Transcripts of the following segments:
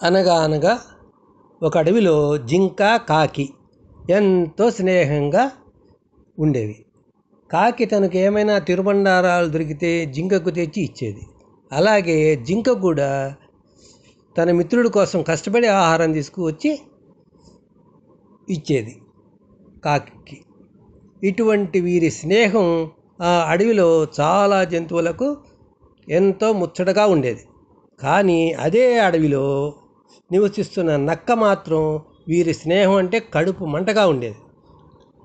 అనగా అనగా ఒక అడవిలో జింక కాకి ఎంతో స్నేహంగా ఉండేవి. కాకి తనకు ఏమైనా తిరుబండారాలు దొరికితే జింకకు తెచ్చి ఇచ్చేది. అలాగే జింక కూడా తన మిత్రుడి కోసం కష్టపడి ఆహారం తీసుకువచ్చి ఇచ్చేది కాకి. ఇటువంటి వీరి స్నేహం ఆ అడవిలో చాలా జంతువులకు ఎంతో ముచ్చటగా ఉండేది. కానీ అదే అడవిలో నివసిస్తున్న నక్క మాత్రం వీరి స్నేహం అంటే కడుపు మంటగా ఉండేది.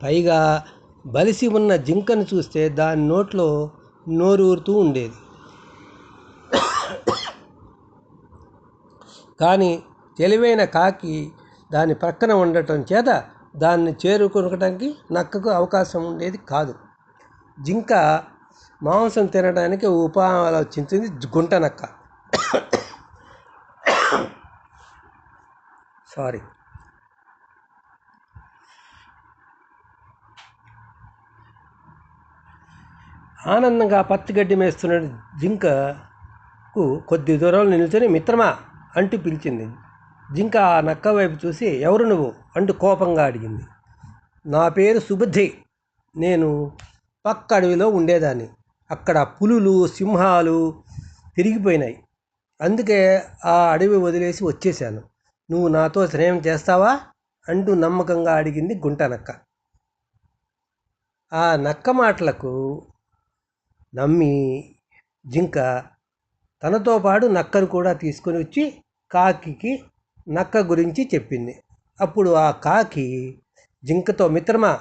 పైగా బలిసి ఉన్న జింకను చూస్తే దాని నోట్లో నోరూరుతూ ఉండేది. కానీ తెలివైన కాకి దాని ప్రక్కన ఉండటం చేత దాన్ని చేరుకోవడానికి నక్కకు అవకాశం ఉండేది కాదు. జింక మాంసం తినడానికి ఉపాయం ఆలోచించింది గుంట నక్క. ఆనందంగా పచ్చిగడ్డి మేస్తున్న జింకకు కొద్ది దూరంలో నిల్చొని మిత్రమా అంటూ పిలిచింది. జింక ఆ నక్క వైపు చూసి ఎవరు నువ్వు అంటూ కోపంగా అడిగింది. నా పేరు సుబుద్ధి, నేను పక్క అడవిలో ఉండేదాన్ని. అక్కడ పులులు సింహాలు తిరిగిపోయినాయి, అందుకే ఆ అడవి వదిలేసి వచ్చేసాను. నువ్వు నాతో స్నేహం చేస్తావా అంటూ నమ్మకంగా అడిగింది గుంట నక్క. ఆ నక్క మాటలకు నమ్మి జింక తనతో పాటు నక్కను కూడా తీసుకొని వచ్చి కాకి నక్క గురించి చెప్పింది. అప్పుడు ఆ కాకి జింకతో మిత్రమా,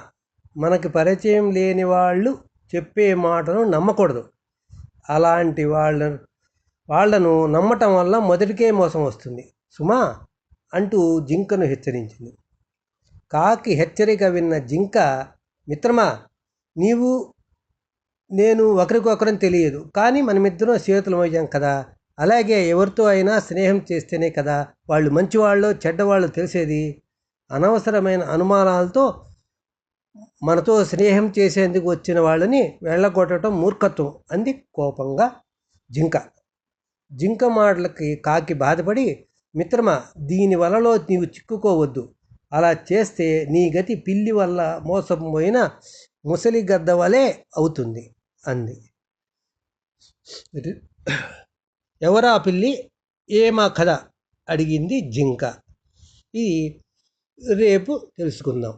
మనకి పరిచయం లేని వాళ్ళు చెప్పే మాటను నమ్మకూడదు. అలాంటి వాళ్లను నమ్మటం వల్ల మొదటికే మోసం వస్తుంది సుమా అంటూ జింకను హెచ్చరించింది. కాకి హెచ్చరిక విన్న జింక మిత్రమా, నీవు నేను ఒకరికొకరం తెలియదు, కానీ మనమిద్దరం చేతులమయ్యాం కదా. అలాగే ఎవరితో అయినా స్నేహం చేస్తేనే కదా వాళ్ళు మంచివాళ్ళో చెడ్డవాళ్ళో తెలిసేది. అనవసరమైన అనుమానాలతో మనతో స్నేహం చేసేందుకు వచ్చిన వాళ్ళని వెళ్ళగొట్టడం మూర్ఖత్వం అంది కోపంగా జింక. జింక మాటలకి కాకి బాధపడి మిత్రమా, దీని వలలో నీవు చిక్కుకోవద్దు. అలా చేస్తే నీ గతి పిల్లి వల్ల మోసపోయిన ముసలి గద్ద వలె అవుతుంది అంది. ఎవరా పిల్లి, ఏమా కథ అడిగింది జింక. ఇది రేపు తెలుసుకుందాం.